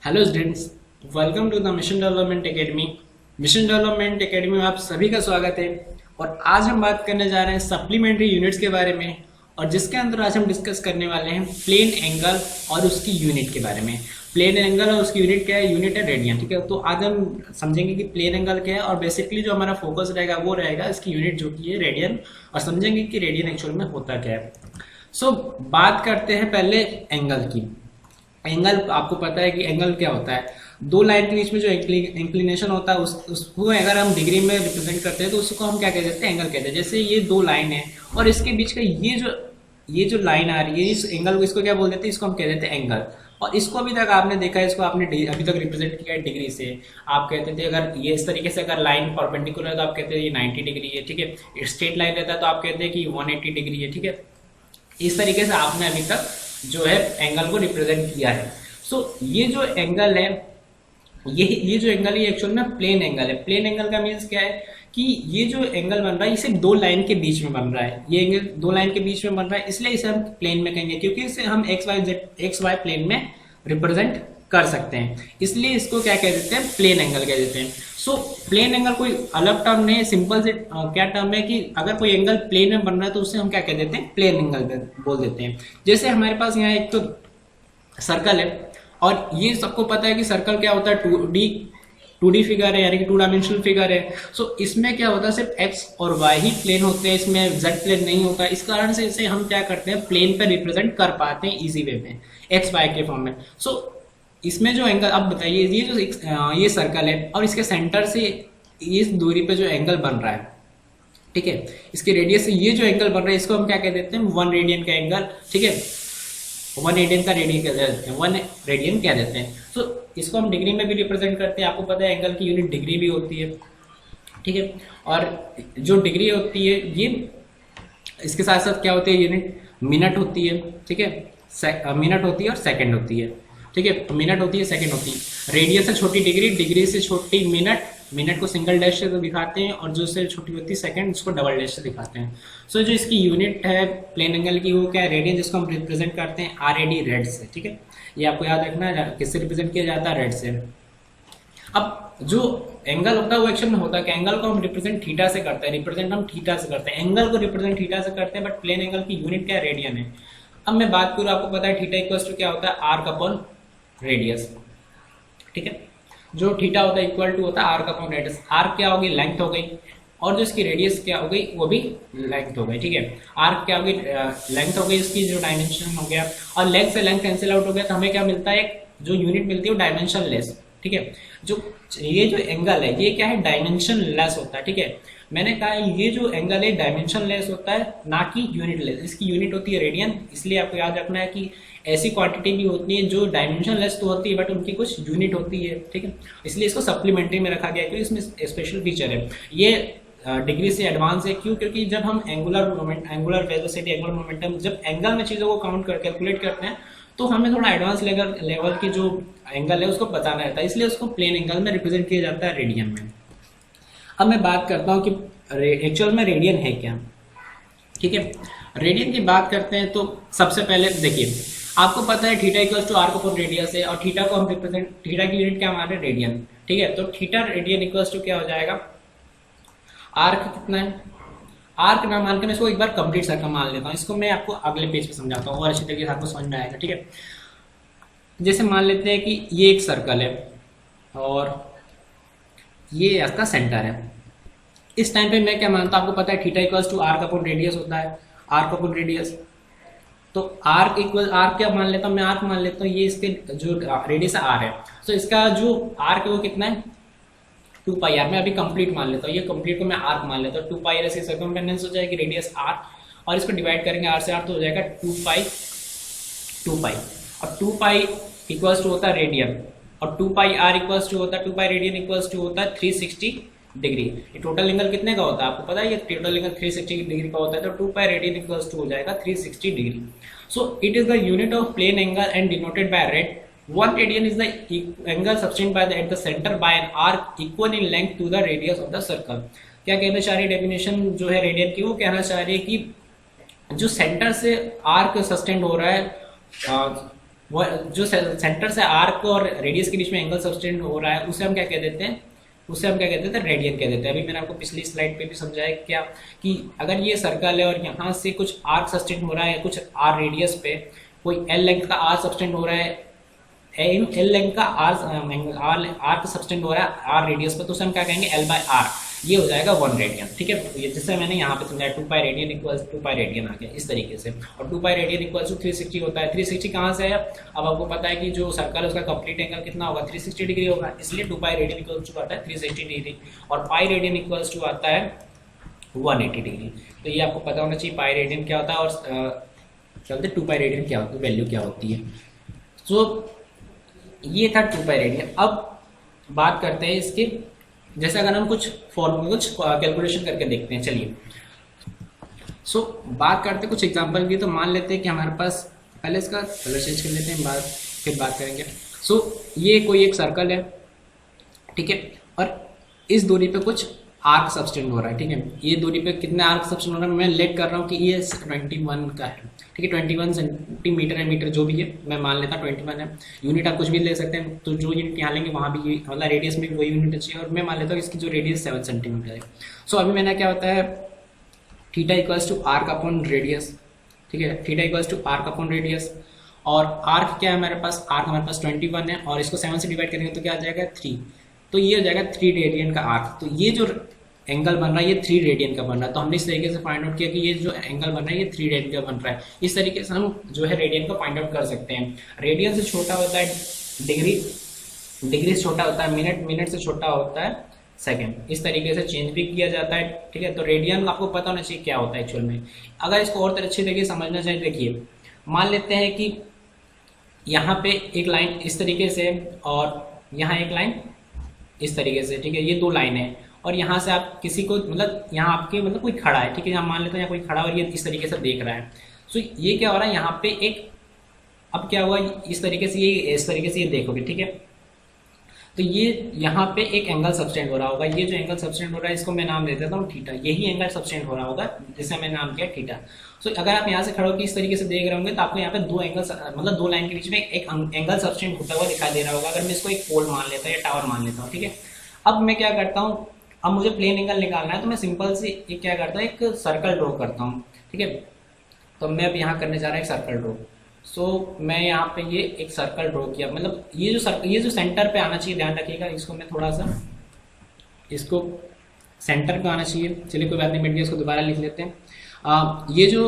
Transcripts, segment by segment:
Hello students, welcome to the mission development academy. Mission development academy में आप सभी का स्वागत है। और आज हम बात करने जा रहे हैं सप्लीमेंट्री यूनिट्स के बारे में, और जिसके अंदर आज हम डिस्कस करने वाले हैं प्लेन एंगल और उसकी यूनिट के बारे में। प्लेन एंगल और उसकी यूनिट क्या है? यूनिट है रेडियन। ठीक है, तो आज हम समझेंगे कि प्लेन एंगल क्या है, और बेसिकली जो हमारा फोकस रहेगा वो रहेगा इसकी यूनिट जो कि है रेडियन, और समझेंगे कि रेडियन एक्चुअल में होता क्या है। सो बात करते हैं पहले एंगल की। एंगल आपको पता है कि एंगल क्या होता है? दो लाइन के बीच में जो इंक्लिनेशन होता है उसको अगर हम डिग्री में रिप्रेजेंट करते हैं तो उसको हम क्या कह देते हैं? एंगल कहते हैं। जैसे ये दो लाइन है और इसके बीच का ये जो लाइन आ रही है, इस एंगल को इसको क्या बोल देते हैं? इसको हम कह देते हैं एंगल। और इसको अभी तक आपने देखा है, इसको आपने अभी तक रिप्रेजेंट किया है डिग्री से। आप कहते थे अगर ये इस तरीके से अगर लाइन परपेंडिकुलर है तो आप कहते हैं ये 90 डिग्री है। ठीक है, स्ट्रेट लाइन रहता है तो आप कहते हैं कि 180 डिग्री है। ठीक है, इस तरीके से आपने अभी तक जो है एंगल को रिप्रेजेंट किया है। सो ये जो एंगल है, ये जो एंगल है एक्चुअल में प्लेन एंगल है। प्लेन एंगल का मीन्स क्या है कि ये जो एंगल बन रहा है ये सिर्फ दो लाइन के बीच में बन रहा है। ये एंगल दो लाइन के बीच में बन रहा है, इसलिए इसे हम प्लेन में कहेंगे, क्योंकि इसे हम एक्स वाई प्लेन में रिप्रेजेंट कर सकते हैं। इसलिए इसको क्या कह देते हैं? प्लेन एंगल कह देते हैं। सो प्लेन एंगल कोई अलग टर्म नहीं है, सिंपल से क्या टर्म है कि अगर कोई एंगल प्लेन में बन रहा है तो उसे हम क्या कह देते हैं? प्लेन एंगल बोल देते हैं। जैसे हमारे पास यहाँ एक तो सर्कल है, और ये सबको पता है कि सर्कल क्या होता है? 2D फिगर है, यानी कि 2 डायमेंशनल फिगर है। सो इसमें क्या होता है? सिर्फ एक्स और वाई ही प्लेन होते हैं, इसमें जेड प्लेन नहीं होता। इस कारण से इसे हम क्या करते हैं? प्लेन पे रिप्रेजेंट कर पाते हैं इजी वे में, एक्स वाई के फॉर्म में। सो इसमें जो एंगल, अब बताइए, ये सर्कल है और इसके सेंटर से इस दूरी पे जो एंगल बन रहा है, ठीक है, इसके रेडियस से ये जो एंगल बन रहा है इसको हम क्या कह देते हैं? 1 रेडियन का एंगल। ठीक है, 1 रेडियन का रेडियन कह देते हैं, 1 रेडियन कह देते हैं। तो इसको हम डिग्री में भी रिप्रेजेंट करते हैं। आपको पता है एंगल की यूनिट डिग्री भी होती है। ठीक है, और जो डिग्री होती है ये इसके साथ साथ क्या होती है? यूनिट मिनट होती है। ठीक है, मिनट होती है और सेकंड होती है। ठीक है, मिनट होती है, सेकंड होती है। रेडियन से छोटी डिग्री, डिग्री से छोटी मिनट, मिनट को सिंगल डैश से तो दिखाते हैं, और जो से छोटी होती है सेकंड, उसको डबल डैश से दिखाते हैं। सो जो इसकी यूनिट है प्लेन एंगल की वो क्या है? रेडियन, जिसको हम रिप्रेजेंट करते हैं RAD, रेड से। ठीक है, ये आपको याद रखना है, किससे रिप्रेजेंट किया जाता है? रेड से। अब जो एंगल होता है वो एक्चुअल में होता है कि एंगल को हम रिप्रेजेंट थीटा से करते हैं, रिप्रेजेंट हम थीटा से करते हैं, एंगल को रिप्रेजेंट थीटा से करते हैं, बट प्लेन एंगल की यूनिट क्या है? रेडियन है। अब मैं बात करूँ, आपको पता है थीटा इक्वल्स टू क्या होता है? Arc upon radius. ठीक है, जो थीटा होता है इक्वल टू होता है आर्क अपॉन रेडियस। आर्क क्या होगी? लेंथ हो गई, और जो इसकी रेडियस क्या हो गई? वो भी लेंथ हो गई। ठीक है, आर्क क्या हो गई? लेंथ हो गई, इसकी जो डायमेंशन हो गया, और लेंथ से लेंथ कैंसिल आउट हो गया, तो हमें क्या मिलता है? एक जो यूनिट मिलती है वो डायमेंशन लेस। ठीक है, जो ये जो एंगल है ये क्या है? डायमेंशन लेस होता है। ठीक है, मैंने कहा ये जो एंगल है डायमेंशन लेस होता है, ना कि यूनिट लेस। इसकी यूनिट होती है रेडियन, इसलिए आपको याद रखना है कि ऐसी क्वांटिटी भी होती है जो डायमेंशन लेस तो होती है बट उनकी कुछ यूनिट होती है। ठीक है, इसलिए इसको सप्लीमेंट्री में रखा गया है, क्योंकि इसमें स्पेशल फीचर है। ये डिग्री से एडवांस है। क्यों? क्योंकि जब हम angular moment, angular velocity, angular momentum, जब एंगल में चीज़ों को काउंट कर कैलकुलेट करते हैं तो हमें थोड़ा एडवांस लेवल की जो एंगल है उसको बताना रहता है, इसलिए उसको प्लेन एंगल में रिप्रेजेंट किया जाता है रेडियन में। अब मैं बात करता हूँ कि एक्चुअल में रेडियन है क्या। ठीक है, रेडियन की बात करते हैं तो सबसे पहले देखिए, आपको पता है theta equals to arc upon radius है, और थीटा को हम रिप्रेजेंट, थीटा की यूनिट क्या मान रहे हैं? रेडियन। ठीक है, तो थीटा रेडियन इक्वल्स टू क्या हो जाएगा? आर्क कितना है? आर्क ना मान के मैं इसको एक बार कंप्लीट सर्कल मान लेता हूँ। इसको मैं आपको अगले पेज पे समझाता हूँ और अच्छी तरीके से आपको समझ में आएगा। ठीक है, जैसे मान लेते हैं कि ये एक सर्कल है और ये इसका सेंटर है। इस टाइम पे मैं क्या मानता हूँ? आपको पता है theta equals to arc upon radius होता है, आर्क अपॉन रेडियस। तो आर्क इक्वल, आर्क क्या मान लेता हूँ मैं? आर्क मान लेता हूँ ये इसके जो रेडियस आर है, तो इसका जो आर्क है वो कितना है? 2 पाई आर। मैं अभी कंप्लीट मान लेता हूँ, ये कंप्लीट को मैं आर्क मान लेता हूँ। 2 पाई आर से सर्कमफेरेंस हो जाएगी रेडियस आर, और इसको डिवाइड करेंगे आर से आर तो हो जाएगा 2 पाई। और 2 पाई इक्वल्स टू होता है रेडियन, और 2 पाई आर इक्वल्स टू होता है, 2 पाई रेडियन इक्वल्स टू होता है 360 डिग्री। ये टोटल एंगल कितने का होता है? आपको पता है ये टोटल एंगल 360 डिग्री का होता है, तो 2 पाई रेडियन इक्वल्स टू हो जाएगा 360 degree. So it is the unit of plane angle and denoted by rad. 1 radian is the angle subtended by at the center by an arc equal in length to the radius of the circle। क्या कहना चाह रही definition जो है radian की? वो कहना चाह रही है कि जो सेंटर से आर्क सस्टेंड हो रहा है वो जो सेंटर से आर्क और रेडियस के बीच में एंगल सब्सटेंड हो रहा है उसे हम क्या कह देते हैं, उसे हम क्या कहते हैं, रेडियन कह देते हैं। अभी मैंने आपको पिछली स्लाइड पे भी समझाया क्या कि अगर ये सर्कल है और यहाँ से कुछ आर्क सस्टेंड हो रहा है, कुछ आर रेडियस पे कोई एल लेंथ का आर सस्टेंड हो रहा है, एल लेंथ का आर सब्सटेंड हो रहा है आर रेडियस पर, तो उसे हम क्या कहेंगे एल बाय आर, ये हो जाएगा 1 रेडियन। ठीक है, ये जिससे मैंने यहाँ पे समझाया 2 pi radian equals 2 pi radian आ गया इस तरीके से। और 2 पाई रेडियन इक्वल्स टू 360 होता है। 360 कहाँ से है, अब आपको पता है कि जो सर्कल है उसका कंप्लीट एंगल कितना होगा 360 डिग्री होगा, इसलिए 2 पाई रेडियन इक्वल्स टू आता है 360 डिग्री, और पाई रेडियन इक्वल्स टू आता है 180 डिग्री। तो ये आपको पता होना चाहिए पाई रेडियन क्या होता है और चलते 2 पाई रेडियन क्या होती है, वैल्यू क्या होती है। तो ये था 2 पाई रेडियन। अब बात करते हैं इसके, जैसे अगर हम कुछ फॉर्मूला कुछ कैलकुलेशन करके देखते हैं, चलिए। बात करते हैं कुछ एग्जांपल की। तो मान लेते हैं कि हमारे पास, पहले इसका कलर चेंज कर लेते हैं, फिर बात करेंगे। ये कोई एक सर्कल है, ठीक है, और इस दूरी पे कुछ आर्क सब्सटेंड हो रहा है। ठीक है, ये दूरी पे कितने आर्क सब्सटेंड हो रहा है मैं लेट कर रहा हूँ कि ये 21 का है। ठीक है, 21 सेंटीमीटर है, मीटर जो भी है मैं मान लेता 21 है। यूनिट आप कुछ भी ले सकते हैं, तो जो यूनिट यहाँ लेंगे वहाँ भी मतलब रेडियस में भी वही यूनिट चाहिए, और मैं मान लेता हूँ इसकी जो रेडियस 7 सेंटीमीटर है। अभी मैंने क्या होता है theta equals to arc upon radius. ठीक है, theta equals to arc upon radius, और आर्क क्या है हमारे पास, आर्क हमारे पास 21 है, और इसको 7 से डिवाइड करेंगे तो क्या आ जाएगा 3, तो ये हो जाएगा 3 रेडियन का आर्क। तो ये जो एंगल बन रहा है ये 3 रेडियन का बन रहा है। तो हमने इस तरीके से फाइंड आउट किया कि ये जो एंगल बन रहा है ये 3 रेडियन का बन रहा है। इस तरीके से हम जो है रेडियन को फाइंड आउट कर सकते हैं। रेडियन से छोटा होता है डिग्री, डिग्री से छोटा होता है मिनट, मिनट से छोटा होता है सेकंड। इस तरीके से चेंज भी किया जाता है। ठीक है, तो रेडियन आपको पता होना चाहिए क्या होता है एक्चुअल में। अगर इसको और अच्छी तरीके से समझना चाहिए, देखिए मान लेते हैं कि यहाँ पे एक लाइन इस तरीके से और यहाँ एक लाइन इस तरीके से। ठीक है, ये 2 लाइन है, और यहाँ से आप किसी को मतलब यहाँ आपके मतलब कोई खड़ा है। ठीक है, यहाँ मान लेते हैं यहाँ कोई खड़ा और ये इस तरीके से देख रहा है। ये क्या हो रहा है यहाँ पे एक, अब क्या हुआ इस तरीके से, ये इस तरीके से ये देखोगे। ठीक है, तो ये यहाँ पे एक एंगल सब्सटेंड हो रहा होगा। ये जो एंगल सब्सटेंड हो रहा है इसको मैं नाम दे देता हूँ थीटा। यही एंगल सब्सटेंड हो रहा होगा जिसे मैं नाम किया थीटा। अगर आप यहाँ से खड़े होकर इस तरीके से देख रहे होंगे तो आपको यहाँ पे 2 एंगल मतलब 2 लाइन के बीच में एक एंगल सब्सटेंड होता हुआ दिखाई दे रहा होगा। अगर मैं इसको एक पोल मान लेता हूँ या टावर मान लेता हूँ। ठीक है, अब मैं क्या करता हूँ, अब मुझे प्लेन एंगल निकालना है, तो मैं सिंपल से एक क्या करता हूँ, एक सर्कल ड्रॉ करता हूँ। ठीक है, तो मैं अब यहाँ करने जा रहा हूँ एक सर्कल ड्रॉ। मैं यहाँ पे ये एक सर्कल ड्रॉ किया, मतलब ये जो सेंटर पे आना चाहिए, ध्यान रखिएगा इसको, मैं थोड़ा सा इसको सेंटर पे आना चाहिए। चलिए कोई बात नहीं, मिट गया, इसको दोबारा लिख लेते हैं। ये जो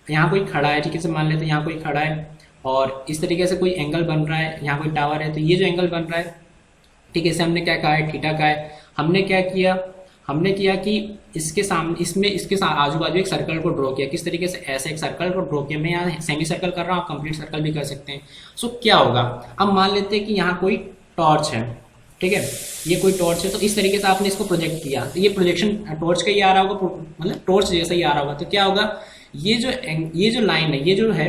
यहाँ कोई खड़ा है, ठीक है, से मान लेते हैं यहाँ कोई खड़ा है और इस तरीके से कोई एंगल बन रहा है, यहाँ कोई टावर है, तो ये जो एंगल बन रहा है, ठीक है, इसे हमने क्या कहा है, थीटा का है। हमने क्या किया, हमने किया कि इसके सामने, इसमें इसके आजू बाजू एक सर्कल को ड्रॉ किया। किस तरीके से, ऐसे एक सर्कल को ड्रॉ किया। मैं यहाँ सेमी सर्कल कर रहा हूँ, आप कंप्लीट सर्कल भी कर सकते हैं। क्या होगा, अब मान लेते हैं कि यहाँ कोई टॉर्च है। ठीक है, ये कोई टॉर्च है, तो इस तरीके से आपने इसको प्रोजेक्ट किया, तो ये प्रोजेक्शन टॉर्च का ही आ रहा होगा, मतलब टॉर्च जैसा ही आ रहा होगा। तो क्या होगा, ये जो लाइन है, ये जो है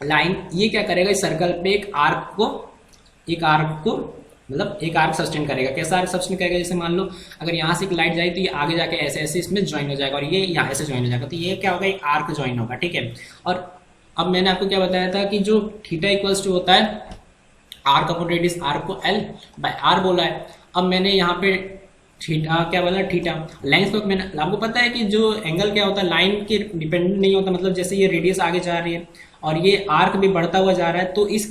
लाइन, ये क्या करेगा, इस सर्कल पे एक आर्क को मतलब एक आर्क सस्टेन करेगा। कैसा आर्क सस्टेन करेगा, जैसे मान लो अगर यहाँ से एक लाइट जाए तो ये आगे जाके ऐसे ऐसे इसमें ज्वाइन हो जाएगा और ये यहाँ ऐसे ज्वाइन हो जाएगा, तो ये क्या होगा, एक आर्क ज्वाइन होगा। ठीक है, और अब मैंने आपको क्या बताया था कि जो थीटा इक्वल्स टू होता है आर्क अपॉन रेडियस, आर्क को एल बाय आर बोला है। अब मैंने यहाँ पे थीटा क्या बोला, थीटा लेंथ को मैंने, आपको पता है कि जो एंगल क्या होता है लाइन के डिपेंडेंट नहीं होता, मतलब जैसे ये रेडियस आगे जा रही है और ये आर्क भी बढ़ता हुआ जा रहा है, तो इस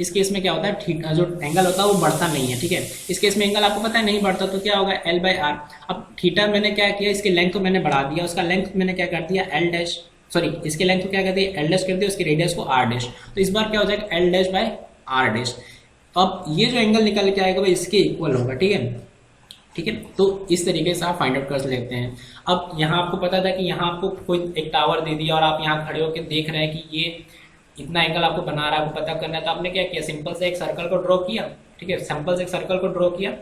केस में क्या होता है, थीटा जो एंगल होता है वो बढ़ता नहीं है। ठीक है, इस केस में एंगल आपको पता है नहीं बढ़ता, तो क्या होगा, एल बाय आर। अब थीटा मैंने क्या किया, इसके लेंथ को मैंने बढ़ा दिया, उसका लेंथ मैंने क्या कर दिया, एल डैश, सॉरी इसके लेंथ को क्या कर दिया, एल डैश कर दिया, उसकी रेडियस को आर डैश। तो इस बार क्या हो जाएगा, L dash by R dash. अब ये जो एंगल निकल के आएगा वो इसके इक्वल होगा। ठीक है, ठीक है, तो इस तरीके से आप फाइंड आउट कर लेते हैं। अब यहाँ आपको पता था कि यहाँ आपको कोई एक टावर दे दिया और आप यहाँ खड़े होकर देख रहे हैं कि ये इतना एंगल आपको बना रहा है, आपको पता करना है, तो आपने क्या किया, सिंपल से एक सर्कल को ड्रॉ किया। ठीक है, सिंपल से एक सर्कल को ड्रॉ किया,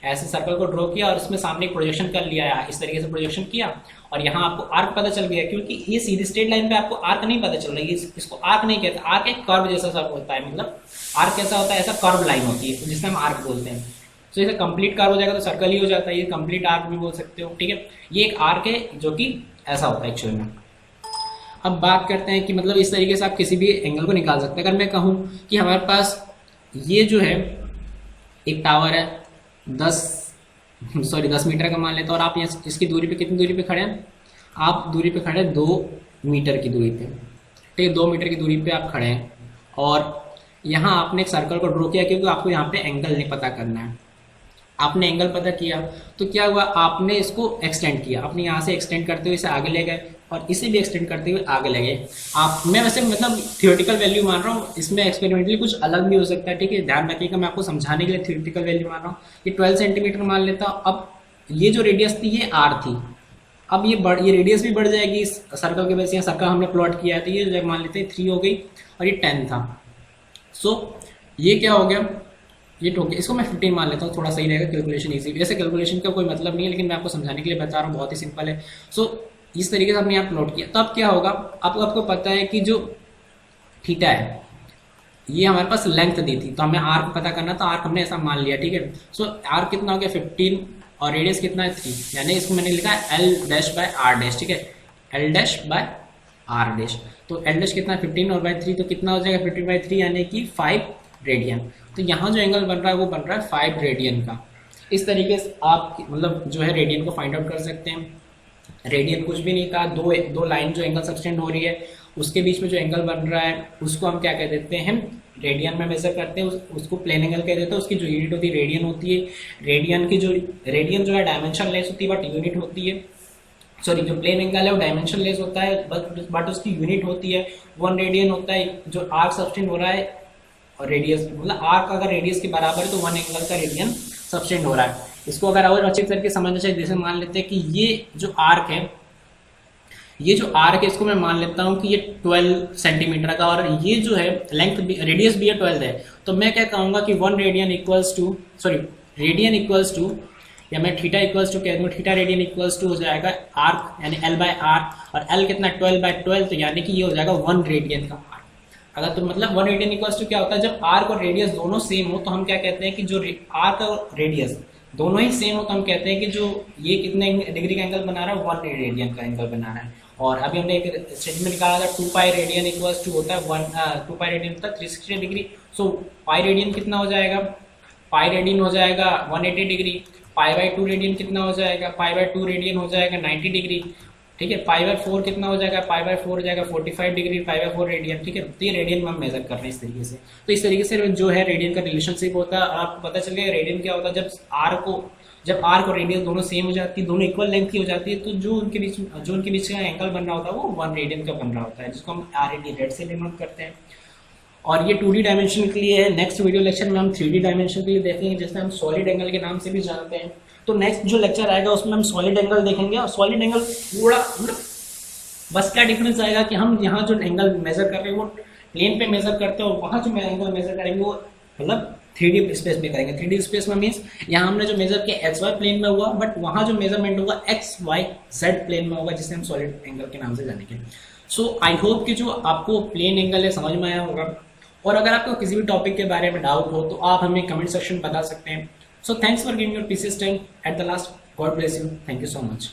ऐसे सर्कल को ड्रॉ किया और इसमें सामने एक प्रोजेक्शन कर लिया, इस तरीके से प्रोजेक्शन किया और यहाँ आपको आर्क पता चल गया, क्योंकि ये सीधी स्ट्रेट लाइन पे आपको आर्क नहीं पता चल रही है, इसको आर्क नहीं कहते, आर्क एक कर्व जैसा सब होता है, मतलब आर्क कैसा होता है, ऐसा कर्व लाइन होती है जिससे हम आर्क बोलते हैं। तो इसे कंप्लीट कर्व हो जाएगा तो सर्कल ही हो जाता है, ये कंप्लीट आर्क भी बोल सकते हो। ठीक है, ये एक आर्क है जो कि ऐसा होता है एक्चुअल में। अब बात करते हैं कि मतलब इस तरीके से आप किसी भी एंगल को निकाल सकते हैं। अगर मैं कहूँ कि हमारे पास ये जो है एक टावर है 10 मीटर का मान लेते हैं, और आप यहाँ इसकी दूरी पे कितनी दूरी पे खड़े हैं, आप दूरी पे खड़े हैं 2 मीटर की दूरी पे, ठीक है, 2 मीटर की दूरी पे आप खड़े हैं। और यहाँ आपने एक सर्कल को ड्रॉ किया क्योंकि आपको यहाँ पे एंगल नहीं पता करना है। आपने एंगल पता किया तो क्या हुआ, आपने इसको एक्सटेंड किया, आपने यहाँ से एक्सटेंड करते हुए इसे आगे ले गए और इसे भी एक्सटेंड करते हुए आगे ले गए। आप मैं वैसे मतलब थियोरेटिकल वैल्यू मान रहा हूँ, इसमें एक्सपेरिमेंटली कुछ अलग भी हो सकता है, ठीक है, ध्यान रखिएगा, मैं आपको समझाने के लिए थियोरेटिकल वैल्यू मान रहा हूँ। ये 12 सेंटीमीटर मान लेता हूँ। अब ये जो रेडियस थी ये r थी, अब ये रेडियस भी बढ़ जाएगी इस सर्कल के वजह से। सर्कल हमने प्लॉट किया था, ये मान लेते हैं 3 हो गई और ये 10 था। सो ये क्या हो गया, ये टोक, इसको मैं 15 मान लेता हूँ, थोड़ा सही रहेगा, कैलकुलेशन इजी। वैसे कैलकुलेशन का कोई मतलब नहीं है, लेकिन मैं आपको समझाने के लिए बता रहा हूँ, बहुत ही सिंपल है। सो इस तरीके से हमने यहाँ प्लॉट किया। तो अब क्या होगा, आपको पता है कि जो थीटा है ये हमारे पास लेंथ दी थी, तो हमें आर पता करना था, आर हमने ऐसा मान लिया, ठीक है। सो आर कितना हो गया 15 और रेडियस कितना है 3, यानी इसको मैंने लिखा है L dash by R dash, ठीक है, L dash by R dash. तो एल डैश कितना है 15 और बाय 3, तो कितना हो जाएगा 15/3 यानी कि 5 रेडियन। तो यहाँ जो एंगल बन रहा है वो बन रहा है 5 रेडियन का। इस तरीके से आप मतलब जो है रेडियन को फाइंड आउट कर सकते हैं। रेडियन कुछ भी नहीं था, दो लाइन जो एंगल सबटेंड हो रही है उसके बीच में जो एंगल बन रहा है उसको हम क्या कह देते हैं, रेडियन में मेजर करते हैं, उसको प्लेन एंगल कह देते हैं। उसकी जो यूनिट होती है रेडियन होती है। रेडियन जो है डायमेंशन लेस होती है बट यूनिट होती है, सॉरी जो प्लेन एंगल है वो डायमेंशन लेस होता है बट उसकी यूनिट होती है 1 रेडियन होता है। जो आर्क सबटेंड हो रहा है और रेडियस मतलब आर्क अगर रेडियस के बराबर है तो 1 एंगल का रेडियन सबटेंड हो रहा है। इसको अगर और अच्छे तरीके समझना चाहिए, जैसे मान लेते हैं कि ये जो आर्क है इसको मैं मान लेता हूँ कि ये 12 सेंटीमीटर का, और ये जो है लेंथ भी रेडियस भी है 12 है। तो मैं क्या कहूँगा कि 1 radian equals to, sorry radian equals to, या मैं थीटा इक्वल्स टू कह दूँ, थीटा रेडियन इक्वल्स टू हो जाएगा आर्क यानी एल बाय आर, और एल कितना 12/12, तो यानी कि ये हो जाएगा 1 रेडियन का आर्क। अगर तो मतलब 1 रेडियन इक्वल्स टू क्या होता है, जब आर्क और रेडियस दोनों सेम हो तो हम क्या कहते हैं कि जो आर्क और रेडियस दोनों ही सेम हो तो हम कहते हैं कि जो ये कितने डिग्री का एंगल बना रहा है 1 रेडियन का एंगल बना रहा है। और अभी हमने एक स्टेटमेंट निकाला था 2 पाई रेडियन इक्वल्स टू होता है 2 पाई रेडियन होता है 360 डिग्री। सो पाई रेडियन कितना हो जाएगा, पाई रेडियन हो जाएगा 180 डिग्री। π/2 रेडियन कितना हो जाएगा, π/2 रेडियन हो जाएगा 90 डिग्री, ठीक है। π/4 कितना हो जाएगा, π/4 हो जाएगा 45 डिग्री, π/4 रेडियन, ठीक है। तो ये रेडियन में हम मेजर कर रहे हैं इस तरीके से। तो इस तरीके से जो है रेडियन का रिलेशनशिप होता है। और आपको पता चल गया रेडियन क्या होता है, जब आर्क और रेडियस दोनों सेम हो जाती है, दोनों इक्वल लेंथ की हो जाती है, तो जो उनके बीच का एंगल बन रहा होता है वो 1 रेडियन का बन रहा होता है, जिसको हम RAD रेड से डिनोट करते हैं। और ये 2D डायमेंशन के लिए है। नेक्स्ट वीडियो लेक्चर में हम 3D डायमेंशन के लिए देखेंगे, जिसमें हम सॉलिड एंगल के नाम से भी जानते हैं। तो नेक्स्ट जो लेक्चर आएगा उसमें हम सॉलिड एंगल देखेंगे। और सॉलिड एंगल थोड़ा बस क्या डिफरेंस आएगा कि हम यहाँ जो एंगल मेजर कर रहे हैं वो प्लेन पे मेजर करते हैं, और वहाँ जो एंगल मेजर करेंगे वो मतलब 3D स्पेस में करेंगे। 3D स्पेस में मीन्स यहाँ हमने जो मेजर किया XY प्लेन में हुआ, बट वहाँ जो मेजरमेंट होगा XYZ प्लेन में होगा, जिसे हम सॉलिड एंगल के नाम से जानेंगे। सो आई होप कि जो आपको प्लेन एंगल है समझ में आया होगा। और अगर आपको किसी भी टॉपिक के बारे में डाउट हो तो आप हमें कमेंट सेक्शन में बता सकते हैं। So thanks for giving your pieces time at the last. God bless you. Thank you so much.